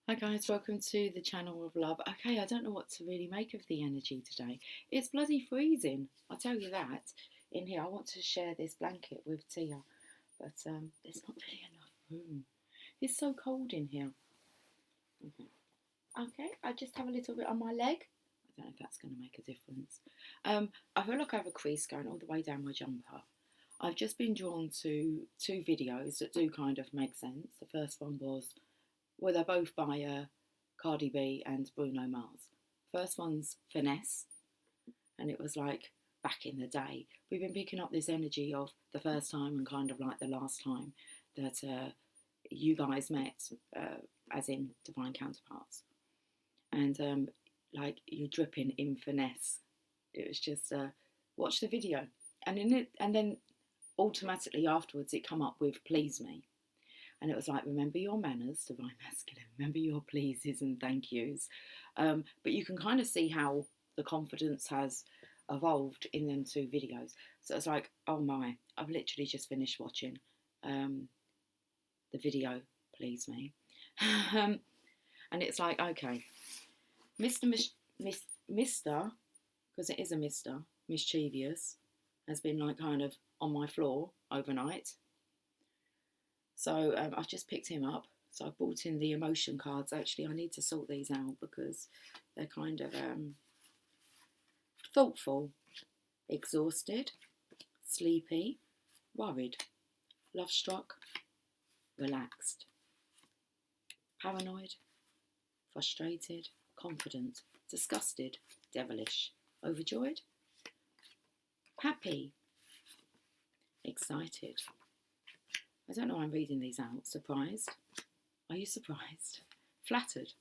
Hi guys, welcome to the channel of love. Okay, I don't know what to really make of the energy today. It's bloody freezing, I'll tell you that. In here, I want to share this blanket with Tia, but there's not really enough room. It's so cold in here. Okay, I just have a little bit on my leg. I don't know if that's going to make a difference. I feel like I have a crease going all the way down my jumper. I've just been drawn to two videos that do kind of make sense. The first one was, well, they're both by Cardi B and Bruno Mars. First one's Finesse, and it was like back in the day. We've been picking up this energy of the first time and kind of like the last time that you guys met, as in divine counterparts. And like you're dripping in finesse. It was just watch the video, and then automatically afterwards it come up with please me. And it was like, remember your manners, divine masculine, remember your pleases and thank yous. But you can kind of see how the confidence has evolved in them two videos. So it's like, oh my, I've literally just finished watching the video, please me. And it's like, okay, Mr. Because it is a Mr. Mischievous, has been like kind of on my floor overnight. So I've just picked him up. So I brought in the emotion cards. Actually, I need to sort these out because they're kind of thoughtful, exhausted, sleepy, worried, love-struck, relaxed, paranoid, frustrated, confident, disgusted, devilish, overjoyed, happy, excited. I don't know why I'm reading these out. Surprised? Are you surprised? Flattered?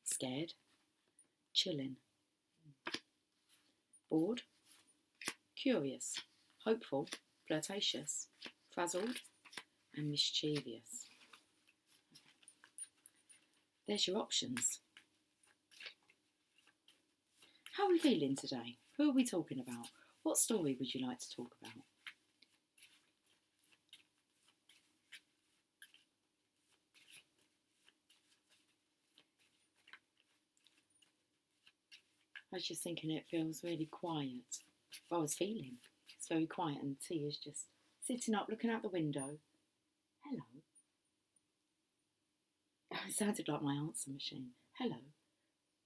Scared? Chilling? Bored? Curious? Hopeful? Flirtatious? Frazzled? And mischievous. There's your options. How are we feeling today? Who are we talking about? What story would you like to talk about? I was just thinking it feels really quiet. Well, I was feeling it's very quiet, and T is just sitting up, looking out the window. Hello. It sounded like my answer machine. Hello.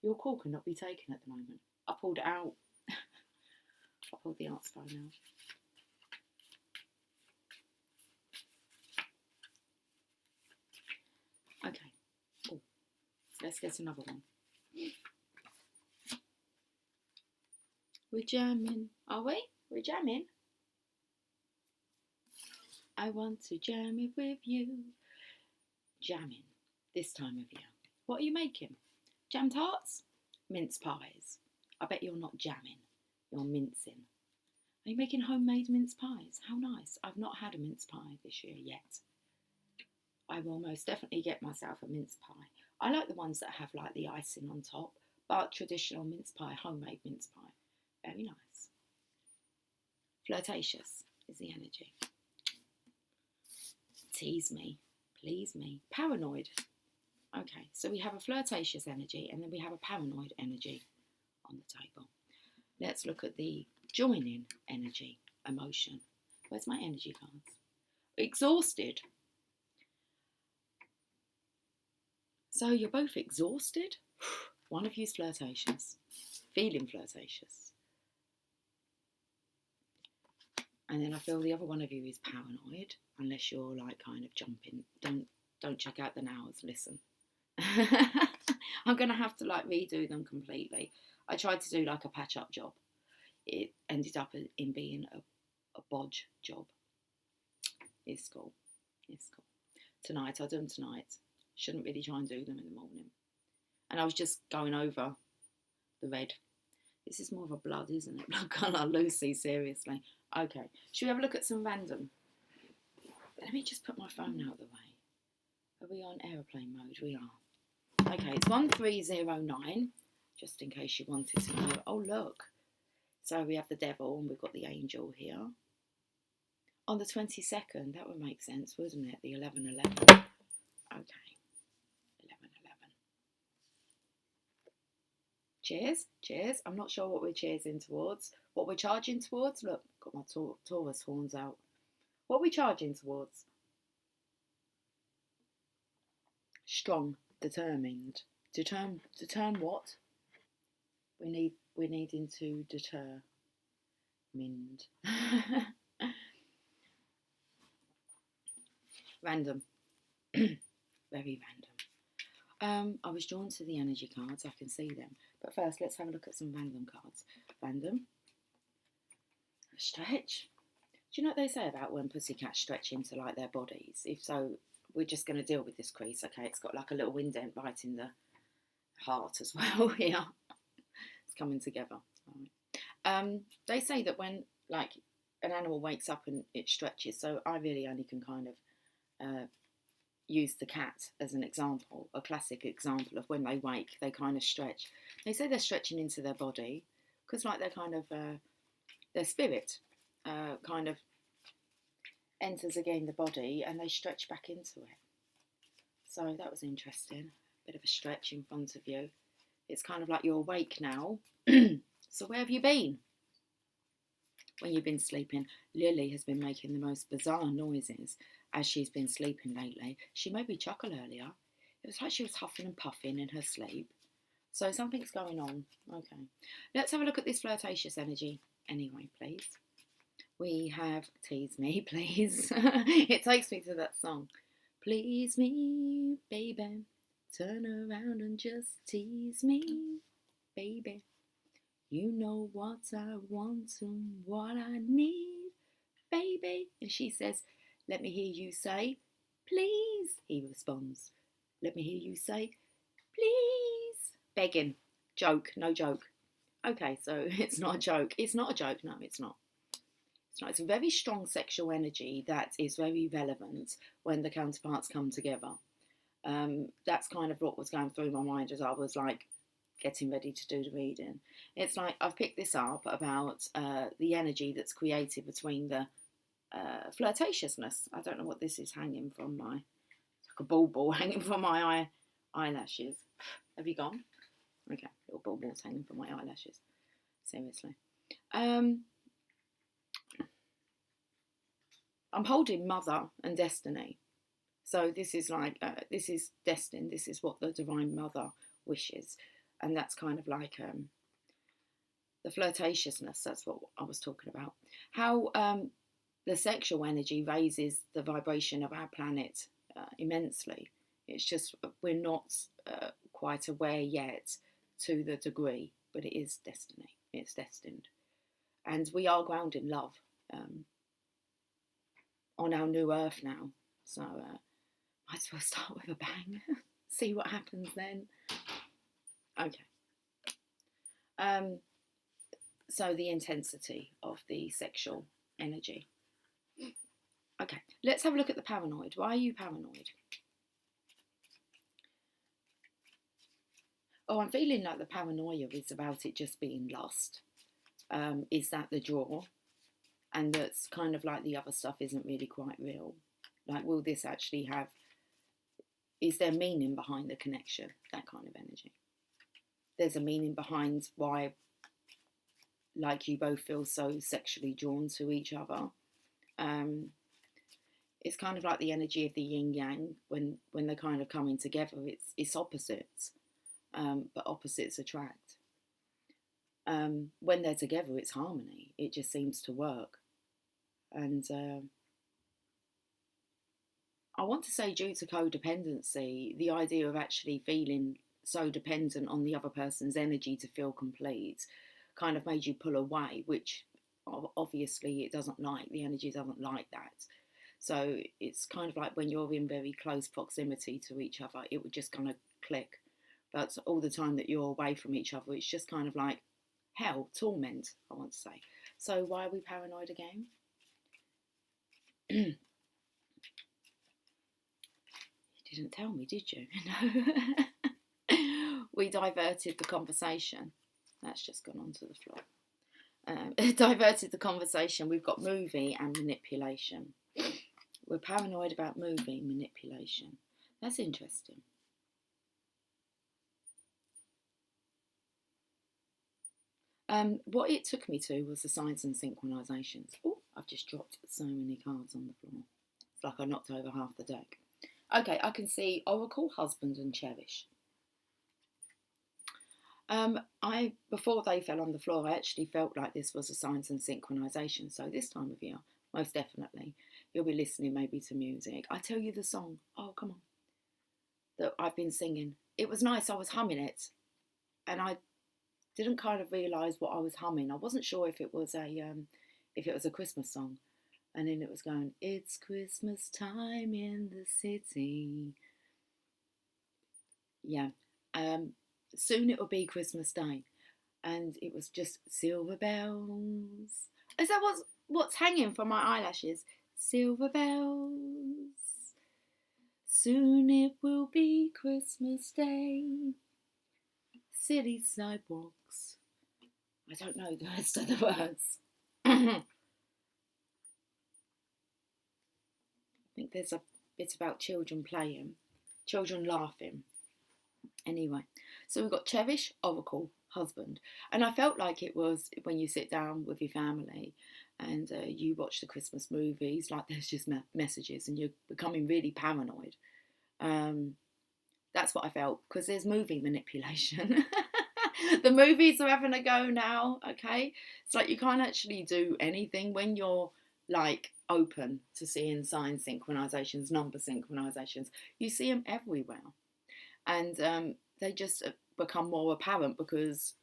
Your call cannot be taken at the moment. I pulled it out. I pulled the answer phone out. Okay. Oh, let's get another one. We're jamming. Are we? We're jamming. I want to jam it with you. Jamming this time of year. What are you making? Jam tarts? Mince pies. I bet you're not jamming. You're mincing. Are you making homemade mince pies? How nice. I've not had a mince pie this year yet. I will most definitely get myself a mince pie. I like the ones that have like the icing on top, but traditional mince pie, homemade mince pie. Very nice. Flirtatious is the energy. Tease me, please me. Paranoid. Okay, so we have a flirtatious energy and then we have a paranoid energy on the table. Let's look at the joining energy, emotion. Where's my energy cards? Exhausted. So you're both exhausted. One of you's flirtatious, feeling flirtatious. And then I feel the other one of you is paranoid, unless you're like kind of jumping. Don't check out the nows, listen. I'm going to have to like redo them completely. I tried to do like a patch up job. It ended up in being a bodge job. It's cool. It's cool. Tonight, I'll do them tonight. Shouldn't really try and do them in the morning. And I was just going over the red. This is more of a blood, isn't it? Blood colour, Lucy, seriously. Okay, should we have a look at some random? Let me just put my phone out of the way. Are we on aeroplane mode? We are. Okay, it's 1309, just in case you wanted to hear. Oh, look. So we have the devil and we've got the angel here. On the 22nd, that would make sense, wouldn't it? The 1111. Okay, 1111. Cheers, cheers. I'm not sure what we're cheersing towards. What we're charging towards? Look, got my Taurus horns out. What are we charging towards? Strong, determined. Determine what? We're needing to deter. Mind. Random. Very random. I was drawn to the energy cards. I can see them. But first, let's have a look at some random cards. Random. Stretch. Do you know what they say about when pussycats stretch into like their bodies? If so, we're just going to deal with this crease. Okay, it's got like a little indent right in the heart as well. Here, it's coming together. Right. They say that when like an animal wakes up and it stretches. So I really only can kind of use the cat as an example, a classic example of when they wake, they kind of stretch. They say they're stretching into their body because like they're kind of their spirit kind of enters again the body and they stretch back into it. So that was interesting. Bit of a stretch in front of you. It's kind of like you're awake now. So where have you been? When you've been sleeping, Lily has been making the most bizarre noises as she's been sleeping lately. She made me chuckle earlier. It was like she was huffing and puffing in her sleep. So something's going on. Okay. Let's have a look at this flirtatious energy anyway, please. We have Tease Me, Please. It takes me to that song. Please me, baby. Turn around and just tease me, baby. You know what I want and what I need, baby. And she says, let me hear you say, please. He responds, let me hear you say, please. Begging. Joke, no joke. Okay, so it's not a joke. It's not a joke. No, it's not. It's not. It's a very strong sexual energy that is very relevant when the counterparts come together. That's kind of what was going through my mind as I was like getting ready to do the reading. It's like I've picked this up about the energy that's created between the flirtatiousness. I don't know what this is hanging from my, it's like a ball hanging from my eyelashes. Have you gone? Okay, little balls hanging from my eyelashes. Seriously. I'm holding Mother and Destiny. So this is like, this is destined. This is what the Divine Mother wishes. And that's kind of like the flirtatiousness. That's what I was talking about. How the sexual energy raises the vibration of our planet immensely. It's just we're not quite aware yet to the degree, but it is destiny. It's destined. And we are grounded in love on our new earth now. So might as well start with a bang. See what happens then. Okay. So the intensity of the sexual energy. Okay, let's have a look at the paranoid. Why are you paranoid? Oh, I'm feeling like the paranoia is about it just being lost. Is that the draw? And that's kind of like the other stuff isn't really quite real. Like, will this actually have, is there meaning behind the connection? That kind of energy. There's a meaning behind why, like, you both feel so sexually drawn to each other. It's kind of like the energy of the yin yang when they're kind of coming together. It's opposites, but opposites attract. When they're together, it's harmony. It just seems to work. And I want to say, due to codependency, the idea of actually feeling so dependent on the other person's energy to feel complete kind of made you pull away, which obviously it doesn't like. The energy doesn't like that. So it's kind of like when you're in very close proximity to each other, it would just kind of click. But all the time that you're away from each other, it's just kind of like hell, torment, I want to say. So why are we paranoid again? You didn't tell me, did you? No. We diverted the conversation. That's just gone onto the floor. Diverted the conversation. We've got movie and manipulation. We're paranoid about movie manipulation. That's interesting. What it took me to was the signs and synchronisations. Oh, I've just dropped so many cards on the floor. It's like I knocked over half the deck. Okay, I can see Oracle, Husband and Cherish. Before they fell on the floor, I actually felt like this was a signs and synchronisation. So this time of year, most definitely, you'll be listening maybe to music. I tell you the song, oh come on, that I've been singing. It was nice, I was humming it, and I didn't kind of realise what I was humming. I wasn't sure if it was a Christmas song. And then it was going, it's Christmas time in the city. Yeah. Soon it will be Christmas Day. And it was just silver bells. Is that what's hanging from my eyelashes? Silver bells. Soon it will be Christmas Day. City sidewalks. I don't know the rest of the words. I think there's a bit about children playing, children laughing. Anyway, so we've got Cherish, Oracle, Husband. And I felt like it was when you sit down with your family and you watch the Christmas movies, like there's just messages and you're becoming really paranoid. That's what I felt, because there's movie manipulation. The movies are having a go now, okay? It's like you can't actually do anything when you're like open to seeing sign synchronisations, number synchronisations. You see them everywhere. And they just become more apparent because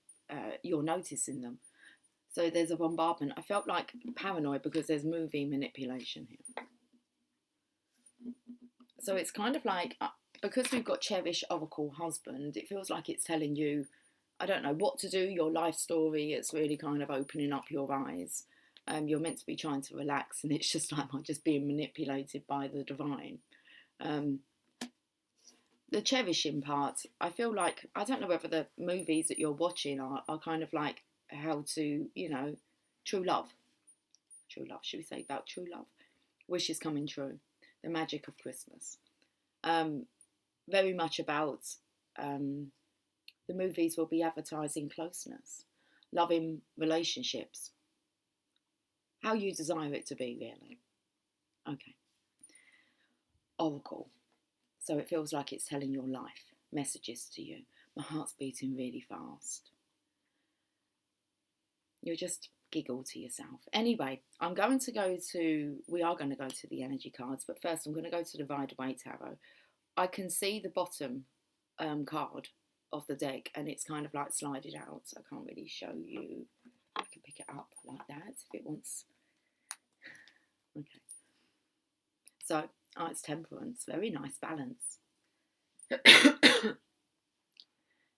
you're noticing them. So there's a bombardment. I felt like paranoid because there's movie manipulation here. So it's kind of like, because we've got Cherish, Oracle, Husband, it feels like it's telling you, I don't know, what to do, your life story. It's really kind of opening up your eyes. You're meant to be trying to relax, and it's just like I'm just being manipulated by the divine. The cherishing part, I feel like, I don't know whether the movies that you're watching are kind of like how to, true love. True love, should we say about true love? Wishes coming true. The magic of Christmas. Very much about the movies will be advertising closeness, loving relationships, how you desire it to be, really. Okay. Oracle. So it feels like it's telling your life, messages to you. My heart's beating really fast. You'll just giggle to yourself. Anyway, we are going to go to the energy cards, but first I'm going to go to the Rider-Waite Tarot. I can see the bottom card of the deck, and it's kind of like slided out, so I can't really show you. I can pick it up like that if it wants. Okay. So, it's Temperance. Very nice balance.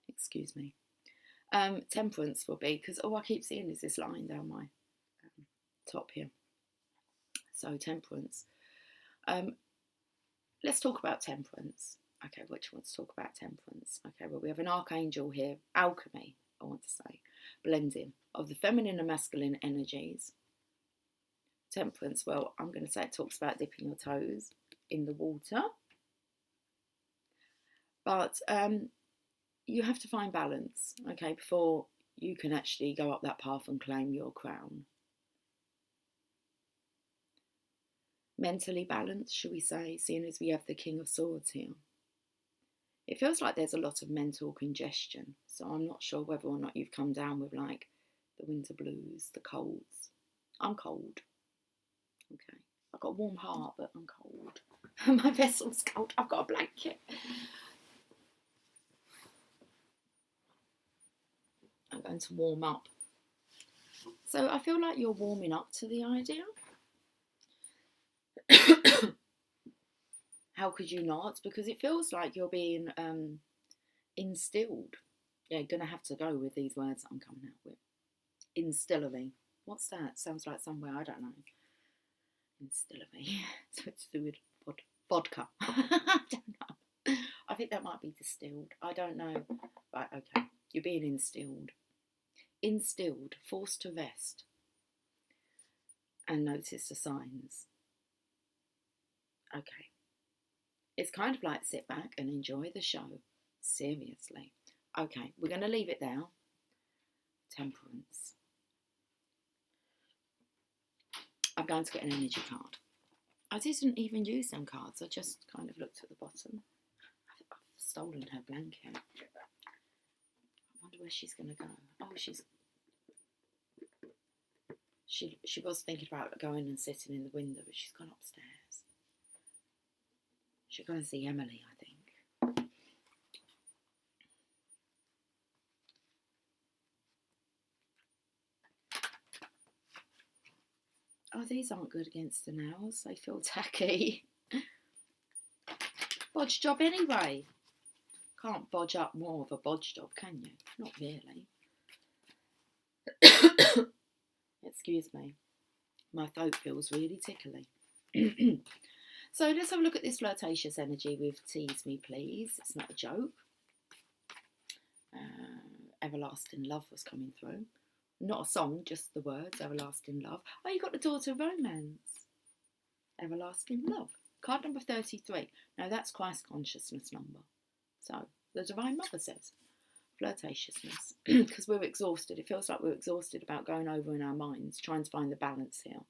Excuse me. Temperance will be, because all I keep seeing is this line down my top here. So, Temperance. Let's talk about Temperance. Okay, which one to talk about Temperance? Okay, well, we have an archangel here, alchemy, I want to say, blending of the feminine and masculine energies. Temperance, well, I'm going to say it talks about dipping your toes in the water. But you have to find balance, okay, before you can actually go up that path and claim your crown. Mentally balanced, should we say, seeing as we have the King of Swords here. It feels like there's a lot of mental congestion, so I'm not sure whether or not you've come down with like the winter blues, the colds. I'm cold. Okay, I've got a warm heart, but I'm cold. My vessel's cold. I've got a blanket. I'm going to warm up. So I feel like you're warming up to the idea. How could you not? Because it feels like you're being instilled. Yeah, you're going to have to go with these words that I'm coming out with. Instillery. What's that? Sounds like somewhere, I don't know. Instillery. So it's to do with vodka. I don't know. I think that might be distilled. I don't know. Right, okay. You're being instilled. Instilled, forced to rest. And notice the signs. Okay. It's kind of like sit back and enjoy the show. Seriously. Okay, we're going to leave it there. Temperance. I'm going to get an energy card. I didn't even use them cards. I just kind of looked at the bottom. I've stolen her blanket. I wonder where she's going to go. Oh, she was thinking about going and sitting in the window, but she's gone upstairs. She'll go and see Emily, I think. Oh, these aren't good against the nails. They feel tacky. Bodge job anyway. Can't bodge up more of a bodge job, can you? Not really. Excuse me. My throat feels really tickly. So let's have a look at this flirtatious energy with Tease Me Please. It's not a joke. Everlasting Love was coming through. Not a song, just the words, Everlasting Love. Oh, you got the Daughter of Romance. Everlasting Love. Card number 33. Now that's Christ consciousness number. So the Divine Mother says, flirtatiousness. Because we're exhausted. It feels like we're exhausted about going over in our minds, trying to find the balance here.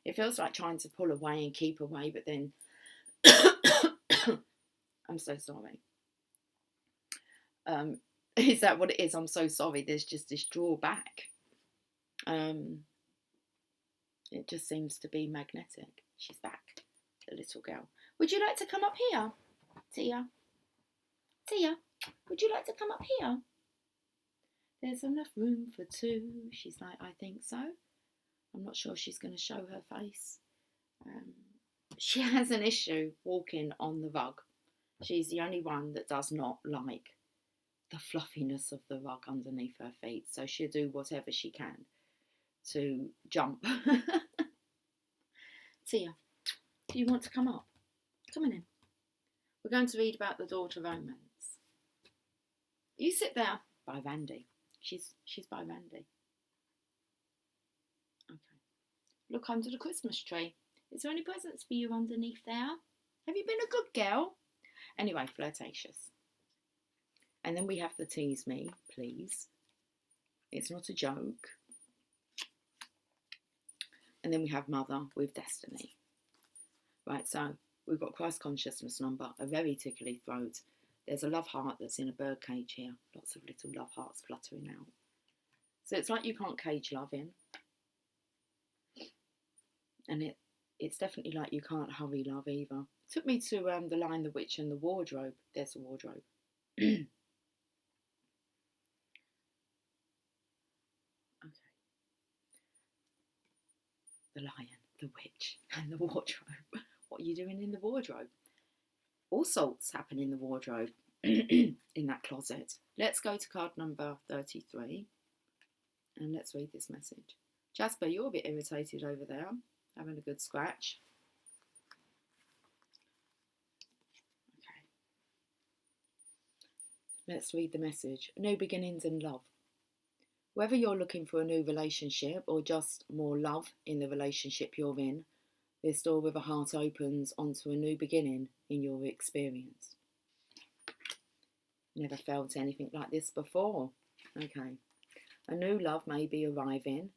It feels like trying to pull away and keep away, but then... I'm so sorry. Is that what it is? I'm so sorry. There's just this drawback. It just seems to be magnetic. She's back, the little girl. Would you like to come up here, Tia? Tia, would you like to come up here? There's enough room for two. She's like, I think so. I'm not sure she's going to show her face. She has an issue walking on the rug. She's the only one that does not like the fluffiness of the rug underneath her feet. So she'll do whatever she can to jump. Tia, do you want to come up? Come on in. We're going to read about the Daughter of Romance. You sit there. By Randy. She's by Randy. Okay. Look under the Christmas tree. Is there any presents for you underneath there? Have you been a good girl? Anyway, flirtatious. And then we have the Tease Me, Please. It's not a joke. And then we have Mother with Destiny. Right, so we've got Christ consciousness number, a very tickly throat. There's a love heart that's in a bird cage here. Lots of little love hearts fluttering out. So it's like you can't cage love in. And it's definitely like you can't hurry love either. It took me to the line The Witch and the Wardrobe. There's the wardrobe. Okay. The Lion, the Witch and the Wardrobe. What are you doing in the wardrobe? All sorts happen in the wardrobe, in that closet. Let's go to card number 33 and let's read this message. Jasper, you're a bit irritated over there, having a good scratch. Okay. Let's read the message. New beginnings in love. Whether you're looking for a new relationship or just more love in the relationship you're in, this door with a heart opens onto a new beginning in your experience. Never felt anything like this before. Okay. A new love may be arriving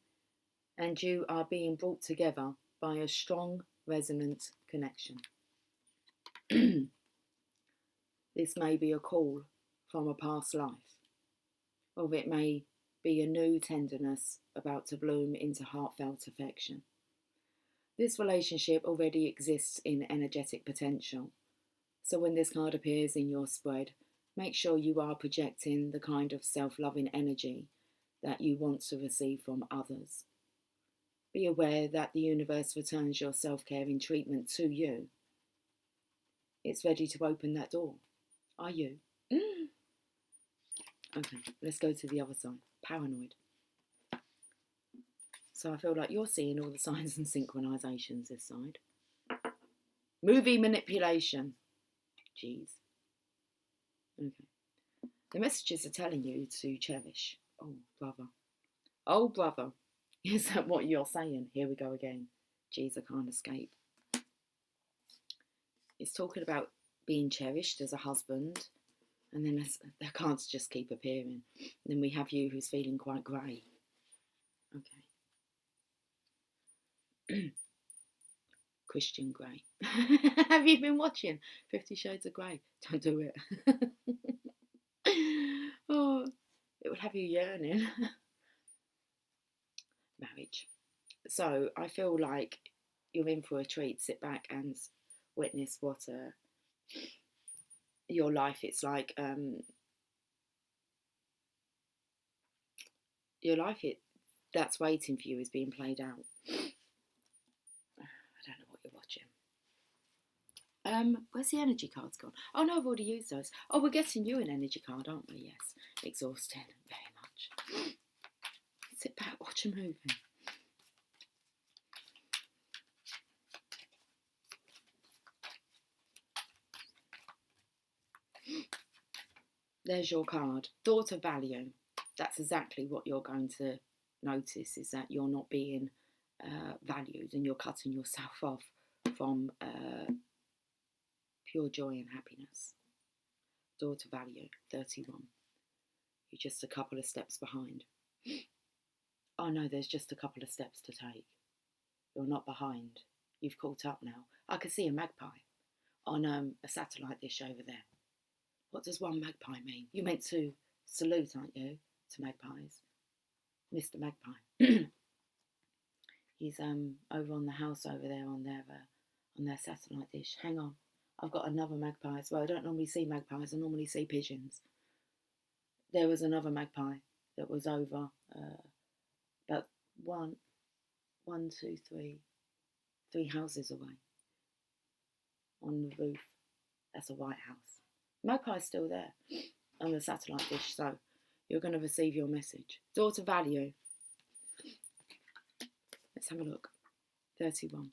and you are being brought together by a strong, resonant connection. This may be a call from a past life, or it may be a new tenderness about to bloom into heartfelt affection. This relationship already exists in energetic potential, so when this card appears in your spread, make sure you are projecting the kind of self-loving energy that you want to receive from others. Be aware that the universe returns your self-caring treatment to you. It's ready to open that door. Are you? Okay, let's go to the other side. Paranoid. So I feel like you're seeing all the signs and synchronizations this side. Movie manipulation. Jeez. Okay. The messages are telling you to cherish. Oh, brother. Oh, brother. Is that what you're saying? Here we go again. Jeez, I can't escape. It's talking about being cherished as a husband And then their cards just keep appearing. And then we have you who's feeling quite grey. Okay. Christian Grey. Have you been watching 50 Shades of Grey? Don't do it. Oh, it would have you yearning. Marriage. So I feel like you're in for a treat. Sit back and witness what your life, it's like your life that's waiting for you is being played out. I don't know what you're watching. Where's the energy cards gone? Oh no, I've already used those. Oh, we're getting you an energy card, aren't we? Yes. Exhausting, very much. Sit back, watch a movie. There's your card. Thought of value. That's exactly what you're going to notice, is that you're not being valued and you're cutting yourself off from pure joy and happiness. Door to value, 31. You're just a couple of steps behind. Oh no, there's just a couple of steps to take. You're not behind. You've caught up now. I can see a magpie on a satellite dish over there. What does one magpie mean? You're meant to salute, aren't you, to magpies? Mr. Magpie. He's over on the house over there on their satellite dish. Hang on, I've got another magpie as well. I don't normally see magpies. I normally see pigeons. There was another magpie that was over about three houses away on the roof. That's a White House. Magpie's still there on the satellite dish, so you're going to receive your message. Door to value. Let's have a look. 31.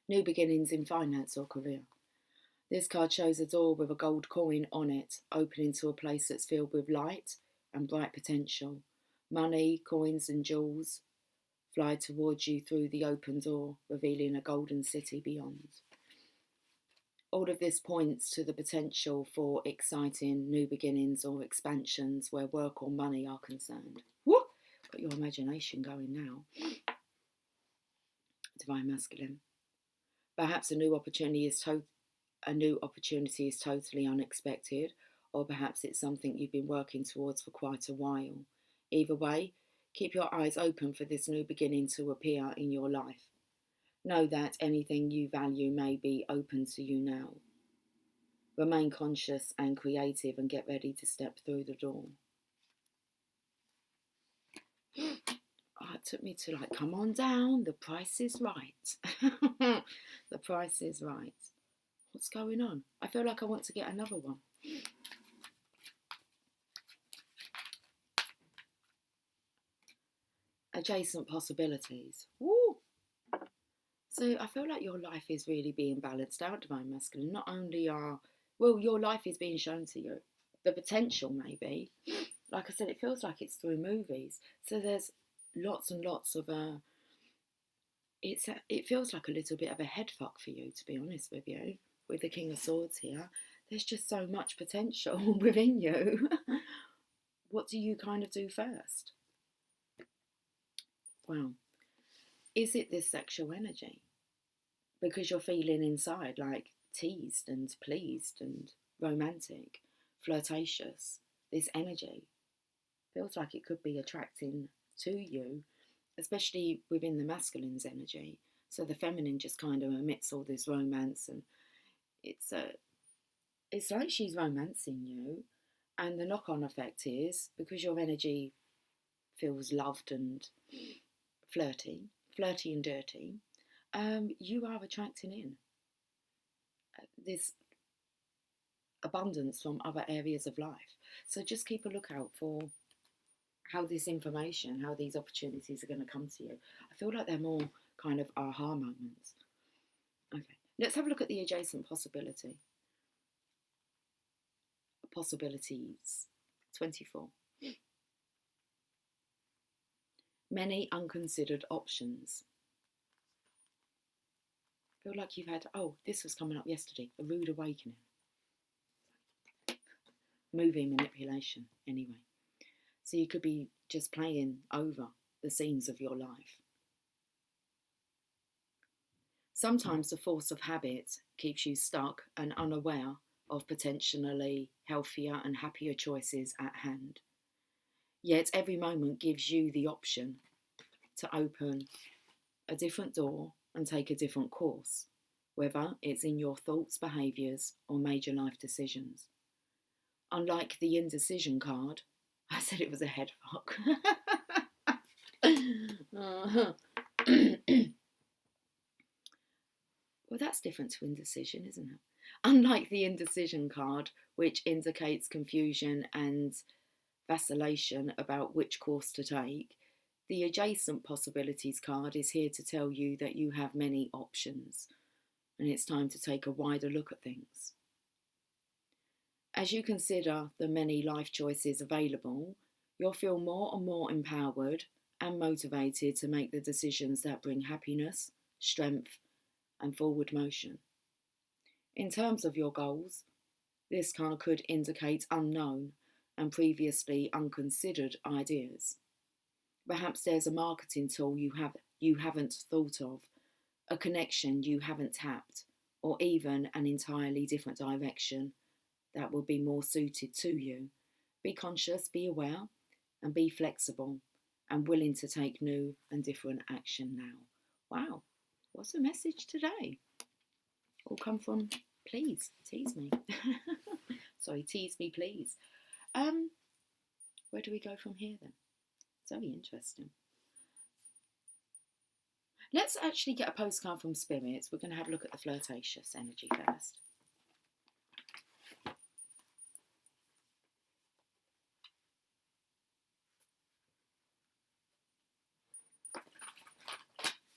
New beginnings in finance or career. This card shows a door with a gold coin on it, opening to a place that's filled with light and bright potential. Money, coins and jewels fly towards you through the open door, revealing a golden city beyond. All of this points to the potential for exciting new beginnings or expansions where work or money are concerned. Woo! Got your imagination going now. Divine Masculine. Perhaps a new opportunity is totally unexpected, or perhaps it's something you've been working towards for quite a while. Either way, keep your eyes open for this new beginning to appear in your life. Know that anything you value may be open to you now. Remain conscious and creative and get ready to step through the door. Oh, it took me to come on down, the price is right. The price is right. What's going on? I feel like I want to get another one. Adjacent possibilities. Woo! So I feel like your life is really being balanced out, Divine Masculine. Not only your life is being shown to you. The potential, maybe. Like I said, it feels like it's through movies. So there's lots and lots of it feels like a little bit of a head fuck for you, to be honest with you. With the King of Swords here, there's just so much potential within you. What do you kind of do first? Well, is it this sexual energy? Because you're feeling inside like teased and pleased and romantic, flirtatious. This energy feels like it could be attracting to you, especially within the masculine's energy. So the feminine just kind of emits all this romance, and it's like she's romancing you, and the knock-on effect is because your energy feels loved and flirty and dirty, you are attracting in this abundance from other areas of life. So just keep a lookout for how this information, how these opportunities are going to come to you. I feel like they're more kind of aha moments. Okay, let's have a look at the adjacent possibility. Possibilities. 24. Many unconsidered options. I feel like you've had, this was coming up yesterday, a rude awakening. movie manipulation anyway. So you could be just playing over the scenes of your life. Sometimes the force of habit keeps you stuck and unaware of potentially healthier and happier choices at hand. Yet every moment gives you the option to open a different door and take a different course, whether it's in your thoughts, behaviours, or major life decisions. Unlike the indecision card, I said it was a head fuck. Well, that's different to indecision, isn't it? Unlike the indecision card, which indicates confusion and vacillation about which course to take, the adjacent possibilities card is here to tell you that you have many options and it's time to take a wider look at things. As you consider the many life choices available, you'll feel more and more empowered and motivated to make the decisions that bring happiness, strength, and forward motion. In terms of your goals, this card could indicate unknown and previously unconsidered ideas. Perhaps there's a marketing tool you haven't thought of, a connection you haven't tapped, or even an entirely different direction that will be more suited to you. Be conscious, be aware, and be flexible and willing to take new and different action now. Wow, what's the message today? All come from please, tease me. Sorry, tease me, please. Where do we go from here then? It's very interesting. Let's actually get a postcard from Spirits. We're going to have a look at the flirtatious energy first.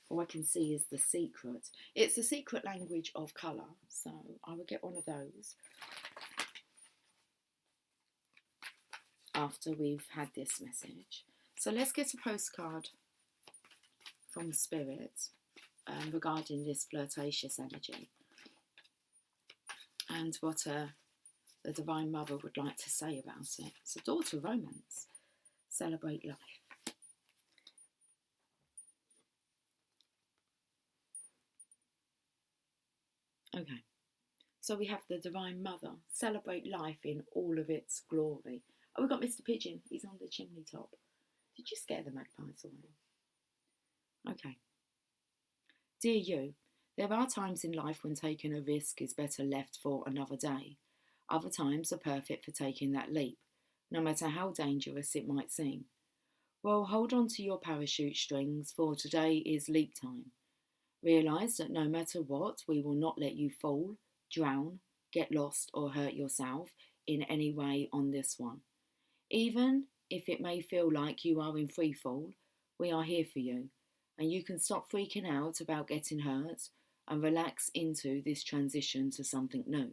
All I can see is the secret. It's the secret language of colour, so I will get one of those after we've had this message. So let's get a postcard from Spirit regarding this flirtatious energy and what the Divine Mother would like to say about it. It's a daughter of romance. Celebrate life. Okay, so we have the Divine Mother. Celebrate life in all of its glory. Oh, we've got Mr. Pigeon. He's on the chimney top. Did you scare the magpies away? Okay. Dear you, there are times in life when taking a risk is better left for another day. Other times are perfect for taking that leap, no matter how dangerous it might seem. Well, hold on to your parachute strings, for today is leap time. Realise that no matter what, we will not let you fall, drown, get lost or hurt yourself in any way on this one. Even if it may feel like you are in free fall, we are here for you, and you can stop freaking out about getting hurt and relax into this transition to something new.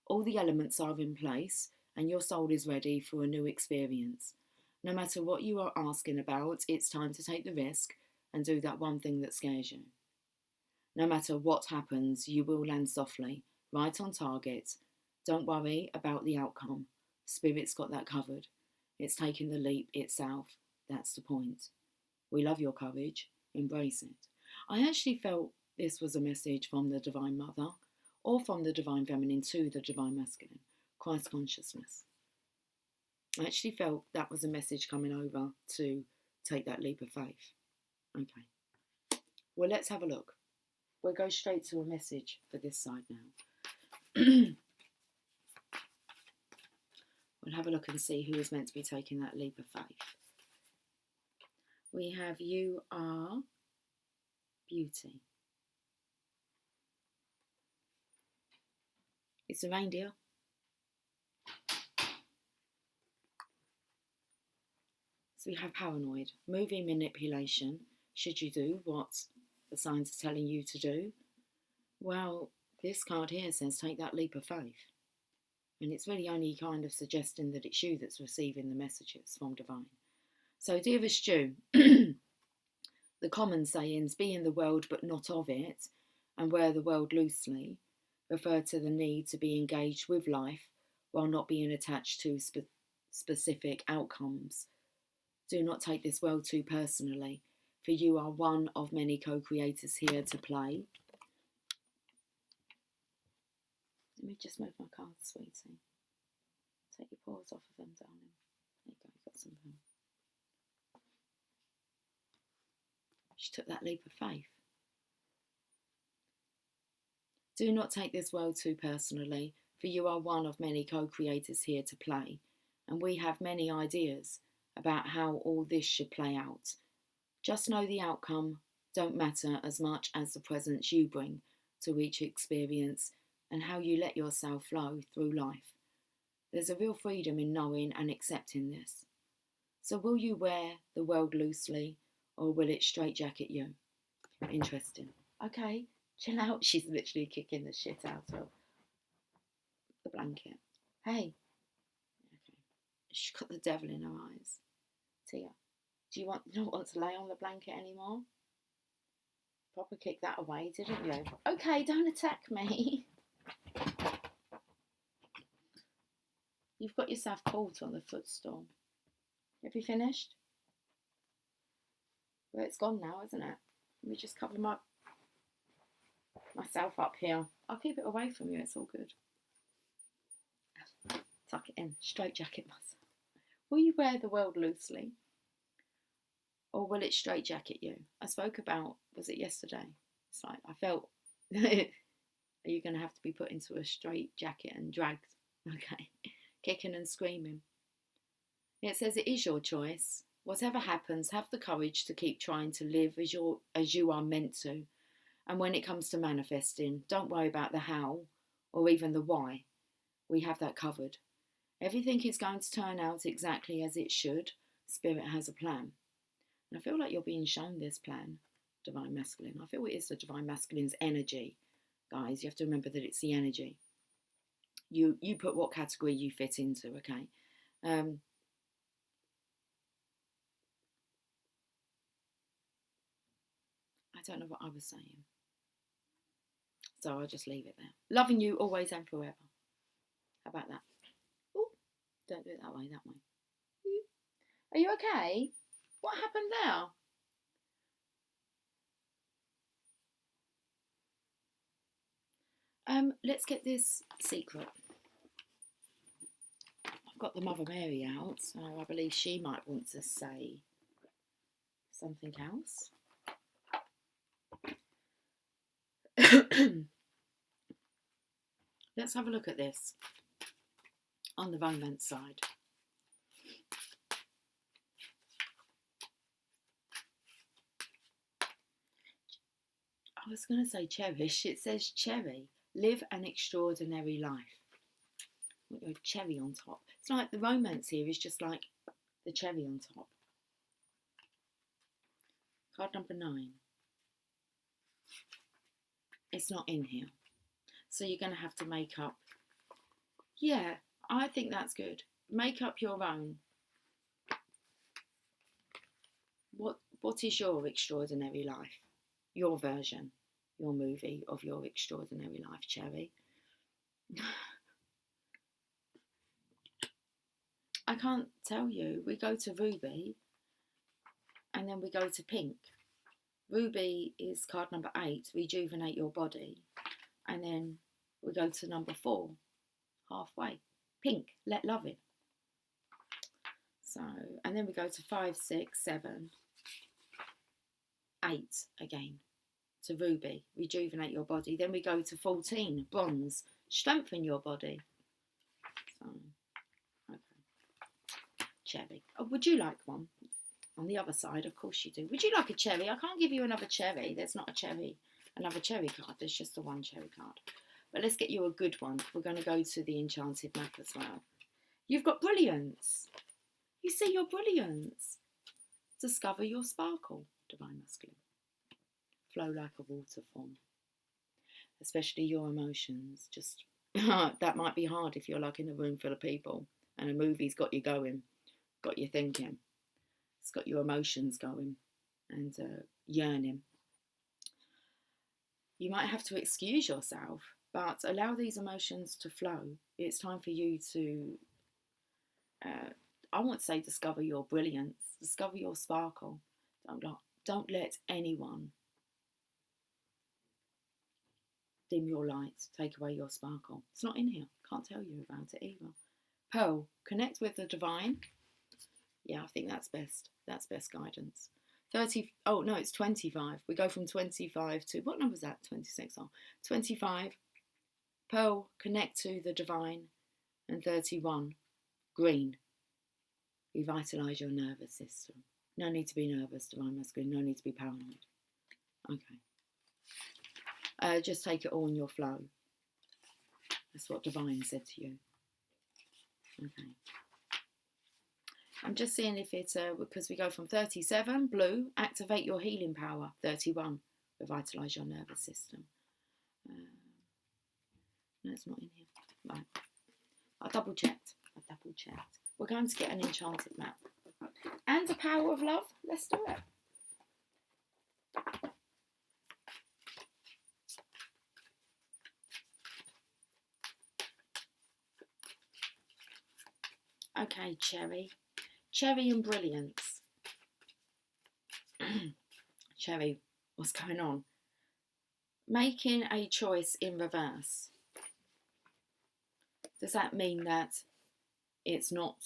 All the elements are in place and your soul is ready for a new experience. No matter what you are asking about, it's time to take the risk and do that one thing that scares you. No matter what happens, you will land softly, right on target. Don't worry about the outcome. Spirit's got that covered. It's taking the leap itself. That's the point. We love your courage. Embrace it. I actually felt this was a message from the Divine Mother or from the Divine Feminine to the Divine Masculine. Christ consciousness. I actually felt that was a message coming over to take that leap of faith. Okay. Well, let's have a look. We'll go straight to a message for this side now. We'll have a look and see who is meant to be taking that leap of faith. We have You Are Beauty. It's a reindeer. So we have Paranoid. Movie manipulation. Should you do what the signs are telling you to do? Well, this card here says take that leap of faith. And it's really only kind of suggesting that it's you that's receiving the messages from Divine. So, dearest Jew, the common sayings, be in the world but not of it, and wear the world loosely, refer to the need to be engaged with life while not being attached to specific outcomes. Do not take this world too personally, for you are one of many co-creators here to play. Let me just move my cards, sweetie. Take your paws off of them, darling. There you go, got some of them. She took that leap of faith. Do not take this world too personally, for you are one of many co-creators here to play, and we have many ideas about how all this should play out. Just know the outcome don't matter as much as the presence you bring to each experience and how you let yourself flow through life. There's a real freedom in knowing and accepting this. So will you wear the world loosely, or will it straitjacket you? Interesting. Okay, chill out. She's literally kicking the shit out of the blanket. Hey. Okay. She's got the devil in her eyes. Tia, do you not want to lay on the blanket anymore? Proper kicked that away, didn't you? Okay, don't attack me. You've got yourself caught on the footstool. Have you finished? Well, it's gone now, isn't it? Let me just cover myself up here. I'll keep it away from you, it's all good. Tuck it in, straitjacket myself. Will you wear the world loosely? Or will it straitjacket you? I spoke about, was it yesterday? It's like, I felt, are you going to have to be put into a straitjacket and dragged? Okay, kicking and screaming. It says it is your choice. Whatever happens, have the courage to keep trying to live as you are meant to. And when it comes to manifesting, don't worry about the how or even the why. We have that covered. Everything is going to turn out exactly as it should. Spirit has a plan. And I feel like you're being shown this plan, Divine Masculine. I feel it is the Divine Masculine's energy. Guys, you have to remember that it's the energy. You put what category you fit into, okay? I don't know what I was saying. So I'll just leave it there. Loving you always and forever. How about that? Ooh, don't do it that way, that way. Are you okay? What happened there? Let's get this secret. I've got the Mother Mary out, so I believe she might want to say something else. Let's have a look at this on the romance side. I was going to say cherish. It says cherry. Live an extraordinary life. With a cherry on top. It's like the romance here is just like the cherry on top. Card number 9. It's not in here. So you're going to have to make up. Yeah, I think that's good. Make up your own. What is your extraordinary life? Your version, your movie of your extraordinary life, Cherry. I can't tell you. We go to Ruby and then we go to Pink. Ruby is card number 8, rejuvenate your body. And then we go to number 4, halfway. Pink, let love in. So, and then we go to 5, 6, 7, 8 again. To Ruby, rejuvenate your body. Then we go to 14, bronze, strengthen your body. So, okay. Cherry. Oh, would you like one? On the other side, of course you do. Would you like a cherry? I can't give you another cherry. There's not a cherry, another cherry card. There's just the one cherry card. But let's get you a good one. We're going to go to the enchanted map as well. You've got brilliance. You see your brilliance. Discover your sparkle, Divine Masculine. Flow like a waterfall. Especially your emotions. Just that might be hard if you're like in a room full of people and a movie's got you going, got you thinking. It's got your emotions going and yearning. You might have to excuse yourself but allow these emotions to flow. It's time for you to, I want to say, discover your brilliance, discover your sparkle. Don't let anyone dim your light, take away your sparkle. It's not in here. Can't tell you about it either. Pearl, connect with the divine. Yeah, I think that's best. That's best guidance. 30, oh no, it's 25. We go from 25 to, what number is that? 26. Oh, 25. Pearl, connect to the divine. And 31. Green, revitalise your nervous system. No need to be nervous, divine masculine. No need to be paranoid. Okay. Just take it all in your flow. That's what divine said to you. Okay. I'm just seeing if it's, because we go from 37, blue, activate your healing power. 31, revitalise your nervous system. No, it's not in here. Right. I double checked. We're going to get an enchanted map. And the power of love. Let's do it. Okay, Cherry. Cherry and brilliance. Cherry, what's going on? Making a choice in reverse. Does that mean that it's not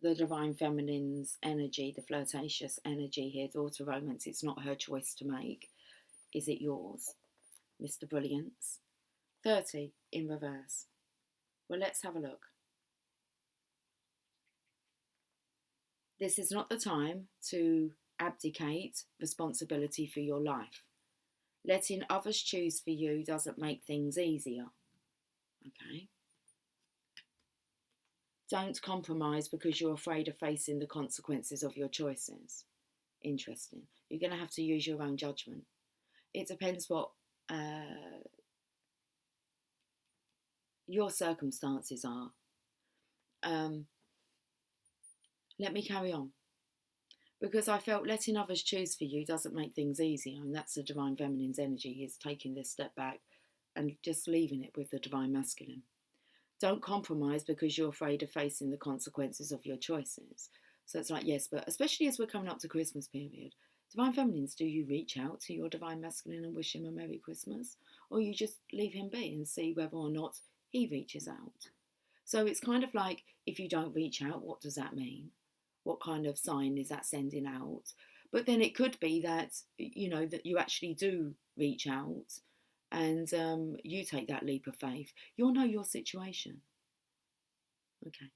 the divine feminine's energy, the flirtatious energy here, daughter romance? It's not her choice to make. Is it yours, Mr. Brilliance? 30 in reverse. Well, let's have a look. This is not the time to abdicate responsibility for your life. Letting others choose for you doesn't make things easier. Okay? Don't compromise because you're afraid of facing the consequences of your choices. Interesting. You're going to have to use your own judgment. It depends what your circumstances are. Let me carry on. Because I felt letting others choose for you doesn't make things easier, and that's the divine feminine's energy, is taking this step back and just leaving it with the divine masculine. Don't compromise because you're afraid of facing the consequences of your choices. So it's like, yes, but especially as we're coming up to Christmas period, divine feminines, do you reach out to your divine masculine and wish him a Merry Christmas? Or you just leave him be and see whether or not he reaches out? So it's kind of like, if you don't reach out, what does that mean? What kind of sign is that sending out? But then it could be that, you know, that you actually do reach out and you take that leap of faith. You'll know your situation. Okay.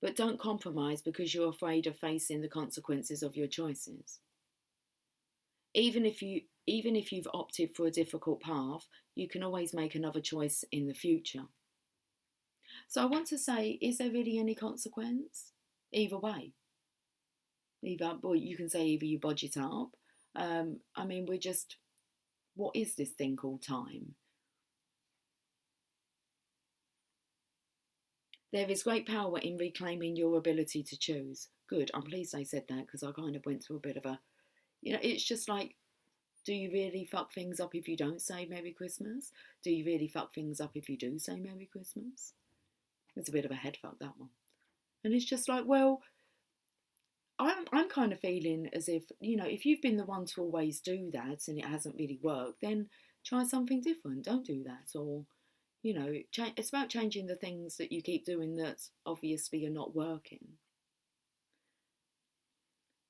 But don't compromise because you're afraid of facing the consequences of your choices. Even if you've opted for a difficult path, you can always make another choice in the future. So I want to say, is there really any consequence? Either way. Well, you can say either you bodge it up. I mean, what is this thing called time? There is great power in reclaiming your ability to choose. Good, I'm pleased they said that, because I kind of went through a bit of a, it's just like, do you really fuck things up if you don't say Merry Christmas? Do you really fuck things up if you do say Merry Christmas? It's a bit of a head fuck, that one. And it's just like, well, I'm kind of feeling as if, if you've been the one to always do that and it hasn't really worked, then try something different. Don't do that. Or, it's about changing the things that you keep doing that obviously are not working.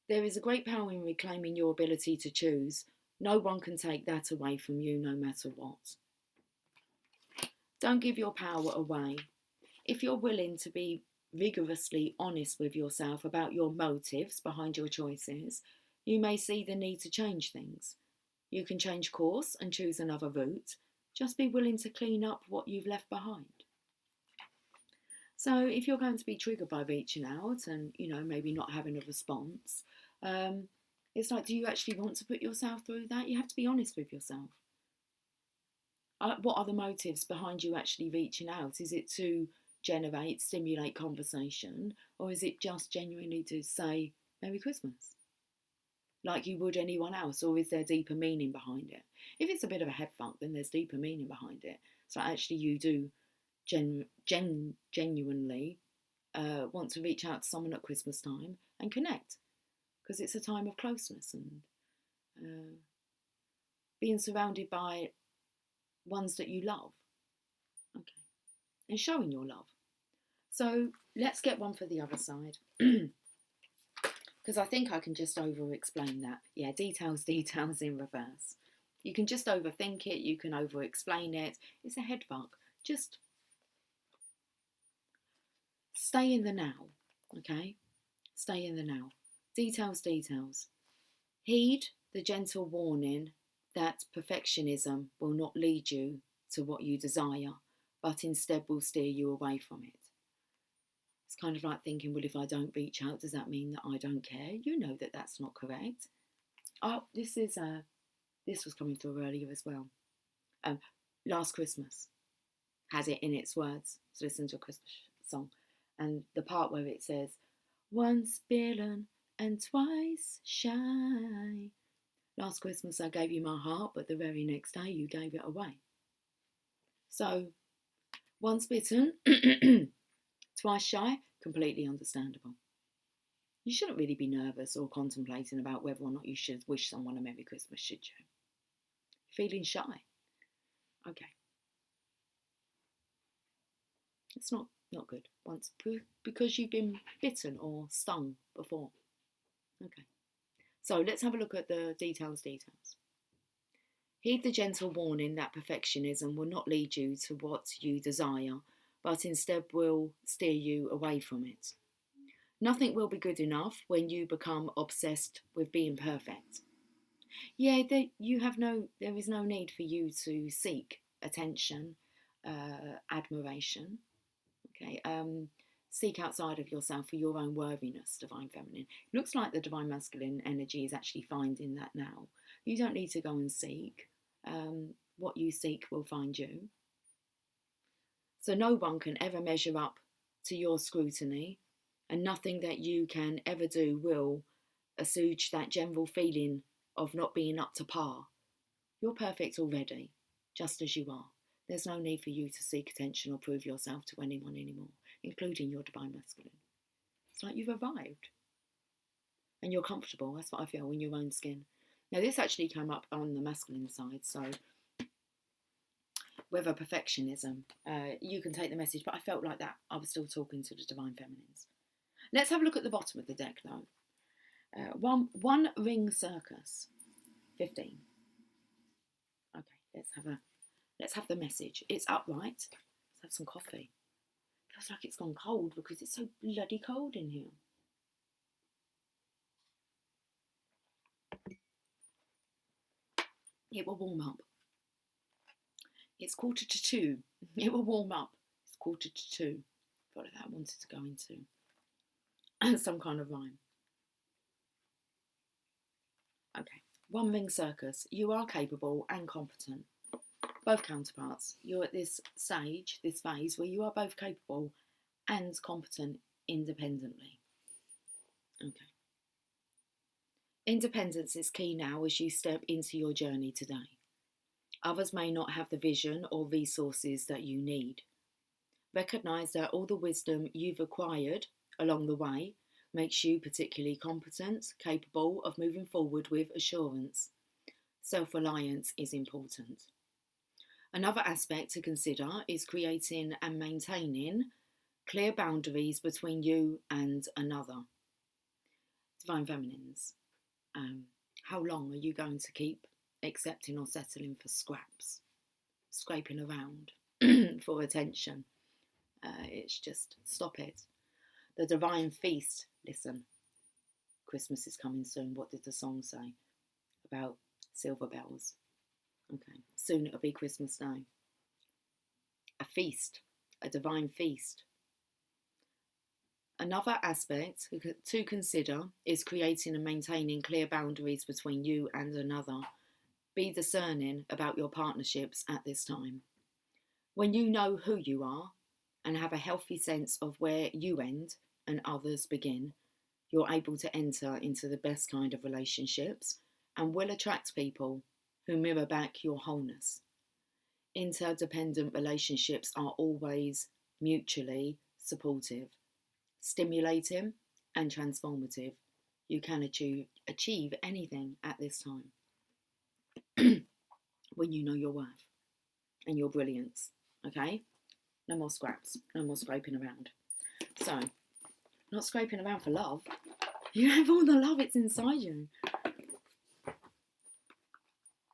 There is a great power in reclaiming your ability to choose. No one can take that away from you, no matter what. Don't give your power away. If you're willing to be rigorously honest with yourself about your motives behind your choices, you may see the need to change things. You can change course and choose another route. Just be willing to clean up what you've left behind. So if you're going to be triggered by reaching out and, maybe not having a response, it's like, do you actually want to put yourself through that? You have to be honest with yourself. What are the motives behind you actually reaching out? Is it to stimulate conversation, or is it just genuinely to say Merry Christmas? like you would anyone else, or is there deeper meaning behind it? If it's a bit of a head fuck, then there's deeper meaning behind it. So actually, you do genuinely want to reach out to someone at Christmas time and connect, because it's a time of closeness and being surrounded by ones that you love, okay, and showing your love. So let's get one for the other side. Because I think I can just over explain that. Yeah, details in reverse. You can just overthink it, you can over explain it. It's a head fuck. Just stay in the now, okay? Stay in the now. Details. Heed the gentle warning that perfectionism will not lead you to what you desire, but instead will steer you away from it. It's kind of like thinking, well, if I don't reach out, does that mean that I don't care? You know that that's not correct. Oh, this was coming through earlier as well. Last Christmas had it in its words to listen to a Christmas song, and the part where it says, "Once bitten and twice shy. Last Christmas I gave you my heart, but the very next day you gave it away." So, once bitten, twice shy, completely understandable. You shouldn't really be nervous or contemplating about whether or not you should wish someone a Merry Christmas, should you? Feeling shy. Okay. It's not good. Once, because you've been bitten or stung before. Okay. So let's have a look at the details. Heed the gentle warning that perfectionism will not lead you to what you desire, but instead will steer you away from it. Nothing will be good enough when you become obsessed with being perfect. Yeah, there is no need for you to seek attention, admiration. Okay, seek outside of yourself for your own worthiness, Divine Feminine. It looks like the Divine Masculine energy is actually finding that now. You don't need to go and seek. What you seek will find you. So no one can ever measure up to your scrutiny, and nothing that you can ever do will assuage that general feeling of not being up to par. You're perfect already, just as you are. There's no need for you to seek attention or prove yourself to anyone anymore, including your Divine Masculine. It's like you've arrived. And you're comfortable, that's what I feel, in your own skin. Now this actually came up on the masculine side, so whether perfectionism, you can take the message, but I felt like that I was still talking to the Divine Feminines. Let's have a look at the bottom of the deck though. One ring circus, 15. Okay, let's have the message. It's upright. Let's have some coffee. Feels like it's gone cold because it's so bloody cold in here. It will warm up. It's 2:45. It will warm up. It's 2:45. Felt like I wanted to go into some kind of rhyme. Okay. One ring circus. You are capable and competent. Both counterparts. You're at this stage, this phase, where you are both capable and competent independently. Okay. Independence is key now as you step into your journey today. Others may not have the vision or resources that you need. Recognise that all the wisdom you've acquired along the way makes you particularly competent, capable of moving forward with assurance. Self-reliance is important. Another aspect to consider is creating and maintaining clear boundaries between you and another. Divine Feminines, how long are you going to keep accepting or settling for scraps, scraping around for attention? It's just, stop it. The Divine Feast, listen, Christmas is coming soon. What did the song say about silver bells? Okay, soon it'll be Christmas Day. A feast, a divine feast. Another aspect to consider is creating and maintaining clear boundaries between you and another. Be discerning about your partnerships at this time. When you know who you are and have a healthy sense of where you end and others begin, You're able to enter into the best kind of relationships and will attract people who mirror back your wholeness. Interdependent relationships are always mutually supportive, stimulating, and transformative. You can achieve anything at this time when you know your worth and your brilliance. Okay? No more scraps, no more scraping around. So, not scraping around for love. You have all the love, it's inside you.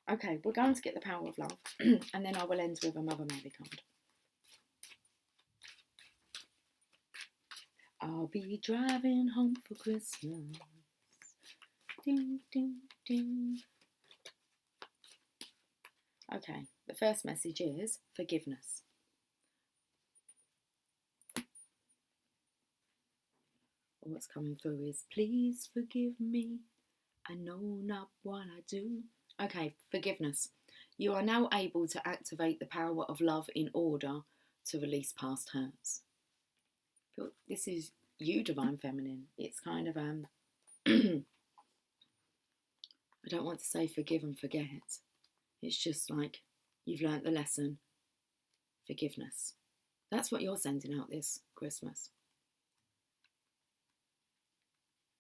Okay, we're going to get the power of love, and then I will end with a Mother Mary card. I'll be driving home for Christmas. Ding, ding, ding. Okay, the first message is forgiveness. What's coming through is, please forgive me. I know not what I do. Okay, forgiveness. You are now able to activate the power of love in order to release past hurts. This is you, Divine Feminine. It's kind of, I don't want to say forgive and forget. It's just like, you've learnt the lesson. Forgiveness. That's what you're sending out this Christmas.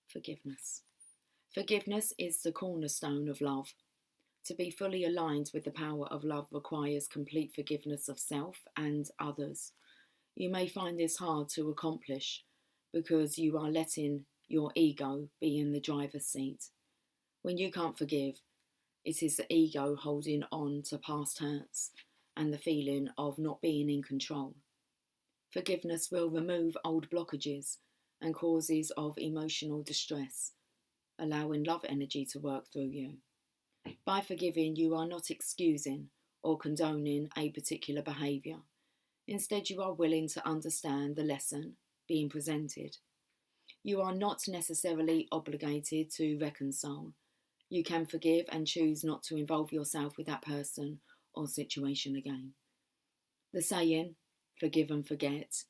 Forgiveness. Forgiveness is the cornerstone of love. To be fully aligned with the power of love requires complete forgiveness of self and others. You may find this hard to accomplish because you are letting your ego be in the driver's seat. When you can't forgive, it is the ego holding on to past hurts and the feeling of not being in control. Forgiveness will remove old blockages and causes of emotional distress, allowing love energy to work through you. By forgiving, you are not excusing or condoning a particular behaviour. Instead, you are willing to understand the lesson being presented. You are not necessarily obligated to reconcile. You can forgive and choose not to involve yourself with that person or situation again. The saying, forgive and forget,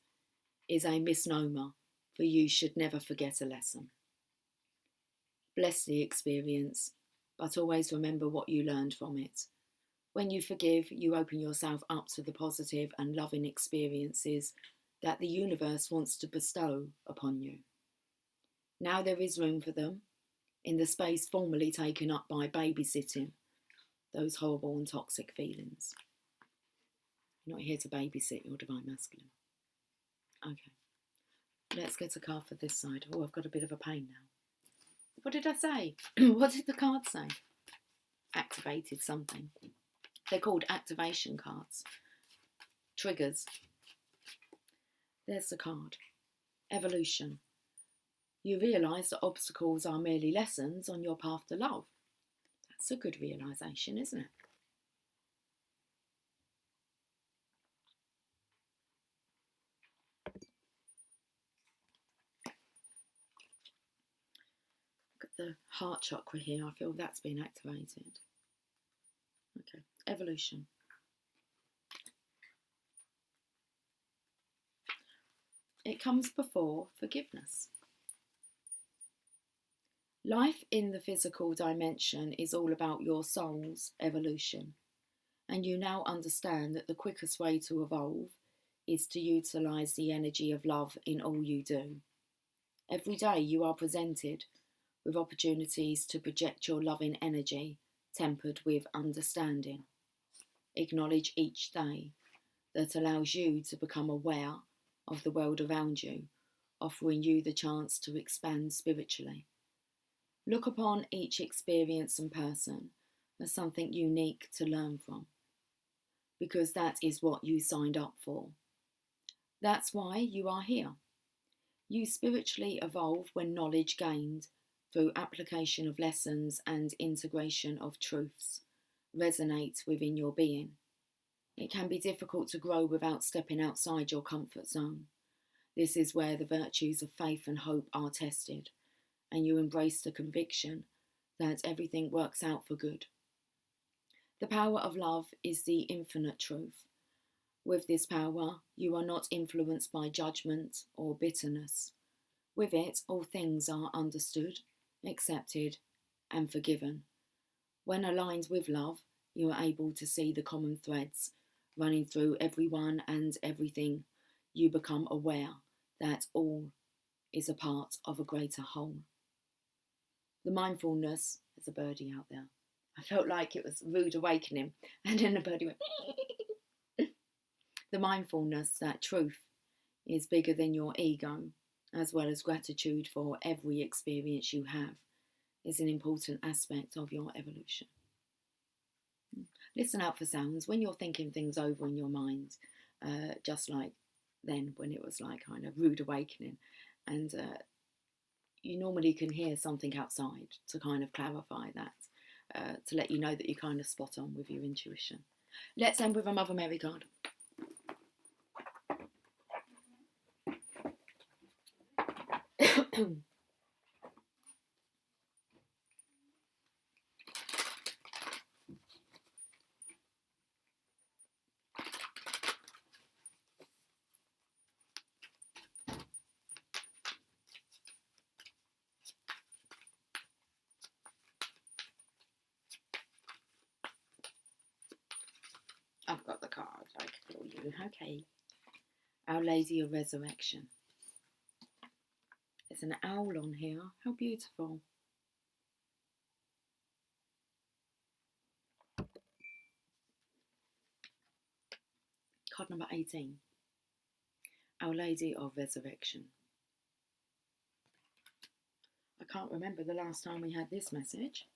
is a misnomer, for you should never forget a lesson. Bless the experience, but always remember what you learned from it. When you forgive, you open yourself up to the positive and loving experiences that the universe wants to bestow upon you. Now there is room for them in the space formerly taken up by babysitting those horrible and toxic feelings. You're not here to babysit your divine masculine. Okay, let's get a card for this side. Oh, I've got a bit of a pain now. What did I say? What did the card say? Activated something. They're called activation cards. Triggers. There's the card. Evolution. You realise that obstacles are merely lessons on your path to love. That's a good realisation, isn't it? Look at the heart chakra here. I feel that's been activated. Okay, evolution. It comes before forgiveness. Life in the physical dimension is all about your soul's evolution, and you now understand that the quickest way to evolve is to utilise the energy of love in all you do. Every day you are presented with opportunities to project your loving energy, tempered with understanding. Acknowledge each day that allows you to become aware of the world around you, offering you the chance to expand spiritually. Look upon each experience and person as something unique to learn from, because that is what you signed up for. That's why you are here. You spiritually evolve when knowledge gained through application of lessons and integration of truths resonates within your being. It can be difficult to grow without stepping outside your comfort zone. This is where the virtues of faith and hope are tested, and you embrace the conviction that everything works out for good. The power of love is the infinite truth. With this power, you are not influenced by judgment or bitterness. With it, all things are understood, accepted, and forgiven. When aligned with love, you are able to see the common threads running through everyone and everything. You become aware that all is a part of a greater whole. The mindfulness, there's a birdie out there. I felt like it was rude awakening, and then the birdie went. The mindfulness that truth is bigger than your ego, as well as gratitude for every experience you have, is an important aspect of your evolution. Listen out for sounds when you're thinking things over in your mind, just like then when it was like kind of rude awakening, and you normally can hear something outside to kind of clarify that, to let you know that you're kind of spot on with your intuition. Let's end with a Mother Mary card. I've got the card, I can feel you. Okay. Our Lady of Resurrection. There's an owl on here. How beautiful. Card number 18. Our Lady of Resurrection. I can't remember the last time we had this message.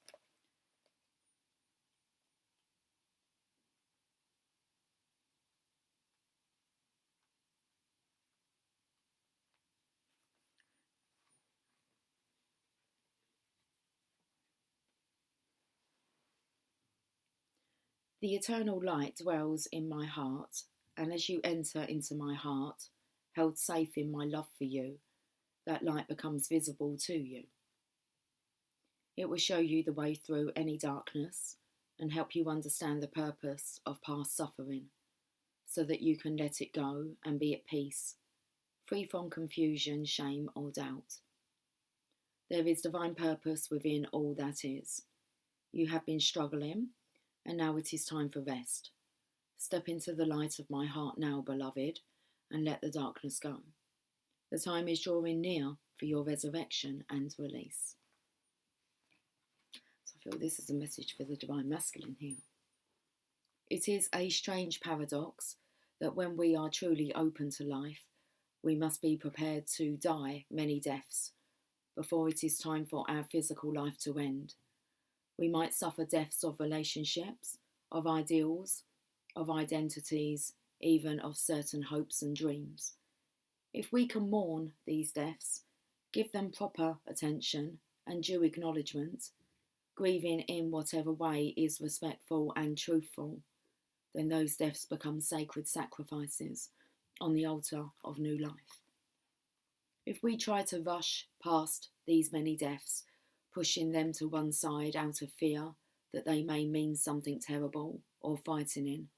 The eternal light dwells in my heart, and as you enter into my heart, held safe in my love for you, that light becomes visible to you. It will show you the way through any darkness and help you understand the purpose of past suffering, so that you can let it go and be at peace, free from confusion, shame, or doubt. There is divine purpose within all that is. You have been struggling, and now it is time for rest. Step into the light of my heart now, beloved, and let the darkness go. The time is drawing near for your resurrection and release. So I feel this is a message for the Divine Masculine here. It is a strange paradox that when we are truly open to life, we must be prepared to die many deaths before it is time for our physical life to end. We might suffer deaths of relationships, of ideals, of identities, even of certain hopes and dreams. If we can mourn these deaths, give them proper attention and due acknowledgement, grieving in whatever way is respectful and truthful, then those deaths become sacred sacrifices on the altar of new life. If we try to rush past these many deaths, pushing them to one side out of fear that they may mean something terrible or frightening,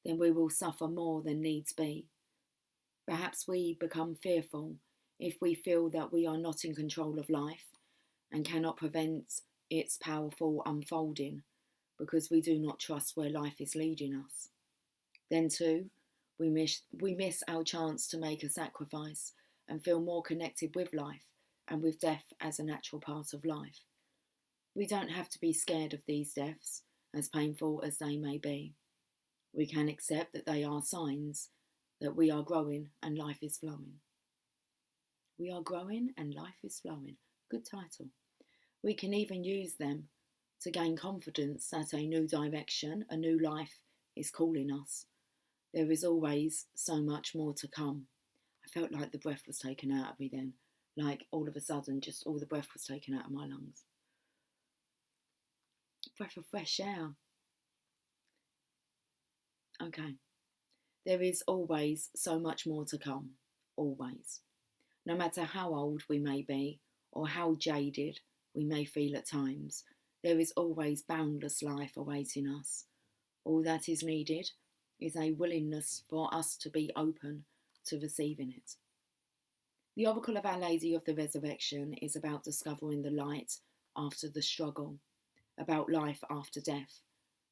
then we will suffer more than needs be. Perhaps we become fearful if we feel that we are not in control of life and cannot prevent its powerful unfolding because we do not trust where life is leading us. Then too, we miss our chance to make a sacrifice and feel more connected with life and with death as a natural part of life. We don't have to be scared of these deaths, as painful as they may be. We can accept that they are signs that we are growing and life is flowing. We are growing and life is flowing. Good title. We can even use them to gain confidence that a new direction, a new life is calling us. There is always so much more to come. I felt like the breath was taken out of me then. Like all of a sudden, just all the breath was taken out of my lungs. Breath of fresh air. Okay. There is always so much more to come. Always. No matter how old we may be or how jaded we may feel at times, there is always boundless life awaiting us. All that is needed is a willingness for us to be open to receiving it. The Oracle of Our Lady of the Resurrection is about discovering the light after the struggle, about life after death.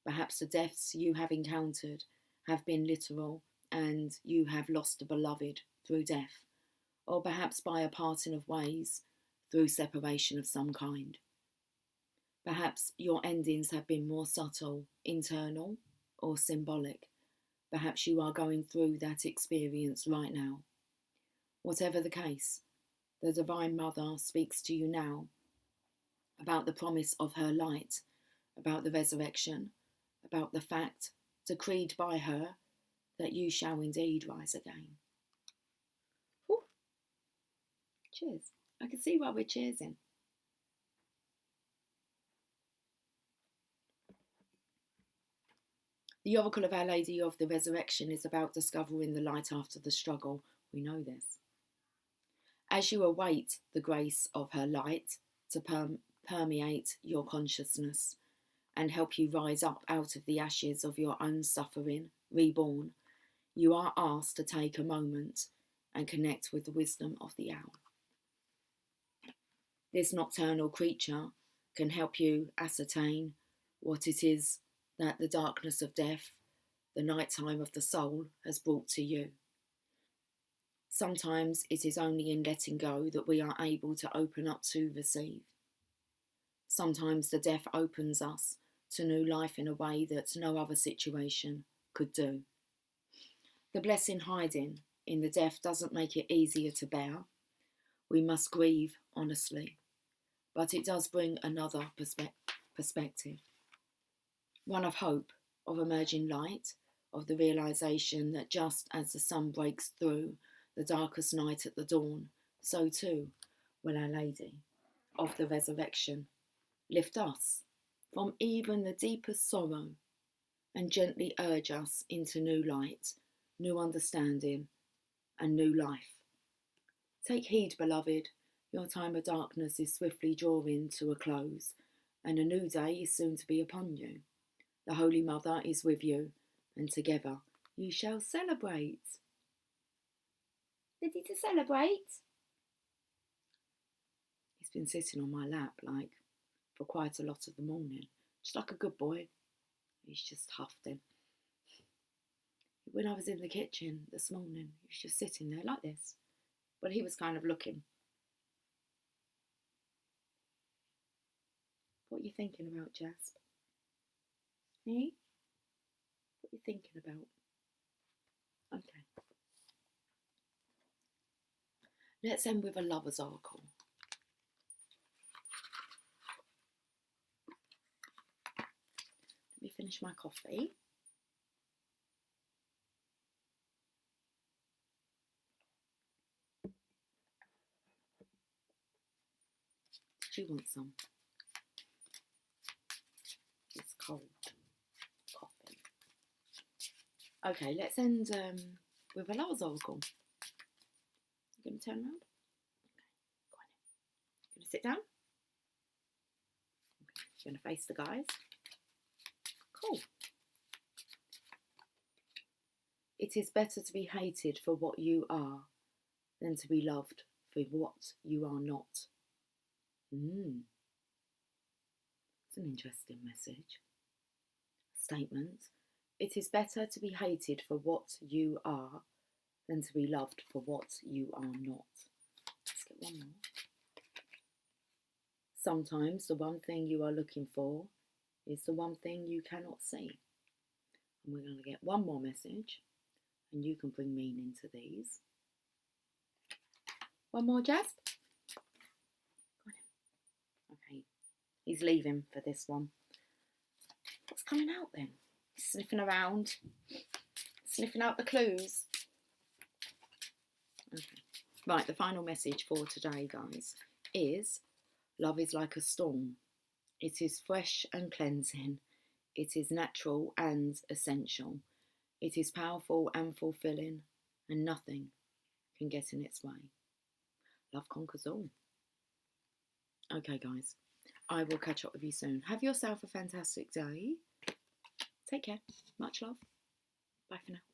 Perhaps the deaths you have encountered have been literal and you have lost a beloved through death, or perhaps by a parting of ways through separation of some kind. Perhaps your endings have been more subtle, internal, or symbolic. Perhaps you are going through that experience right now. Whatever the case, the Divine Mother speaks to you now about the promise of her light, about the resurrection, about the fact, decreed by her, that you shall indeed rise again. Whew. Cheers. I can see why we're cheersing. The Oracle of Our Lady of the Resurrection is about discovering the light after the struggle. We know this. As you await the grace of her light to permeate your consciousness and help you rise up out of the ashes of your own suffering, reborn, you are asked to take a moment and connect with the wisdom of the hour. This nocturnal creature can help you ascertain what it is that the darkness of death, the nighttime of the soul, has brought to you. Sometimes it is only in letting go that we are able to open up to receive. Sometimes the death opens us to new life in a way that no other situation could do. The blessing hiding in the death doesn't make it easier to bear. We must grieve honestly, but it does bring another perspective. One of hope, of emerging light, of the realisation that just as the sun breaks through the darkest night at the dawn, so too will Our Lady of the Resurrection lift us from even the deepest sorrow and gently urge us into new light, new understanding and new life. Take heed, beloved, your time of darkness is swiftly drawing to a close and a new day is soon to be upon you. The Holy Mother is with you and together you shall celebrate. Ready to celebrate? He's been sitting on my lap for quite a lot of the morning, just like a good boy. He's just huffing. When I was in the kitchen this morning, he was just sitting there like this. But he was kind of looking. What are you thinking about, Jasp? Hey? What are you thinking about? Okay. Let's end with a lover's oracle. Let me finish my coffee. Do you want some? It's cold coffee. Okay, let's end with a lover's oracle. You going to turn around? Okay, go on in. Going to sit down? Okay, you're going to face the guys. Cool. It is better to be hated for what you are than to be loved for what you are not. It's an interesting message. Statement. It is better to be hated for what you are than to be loved for what you are not. Let's get one more. Sometimes the one thing you are looking for is the one thing you cannot see. And we're going to get one more message, and you can bring meaning to these. One more, Jasp? Okay, he's leaving for this one. What's coming out then? He's sniffing around, sniffing out the clues. Okay. Right, the final message for today, guys, is love is like a storm. It is fresh and cleansing. It is natural and essential. It is powerful and fulfilling, and nothing can get in its way. Love conquers all. Okay, guys, I will catch up with you soon. Have yourself a fantastic day. Take care. Much love. Bye for now.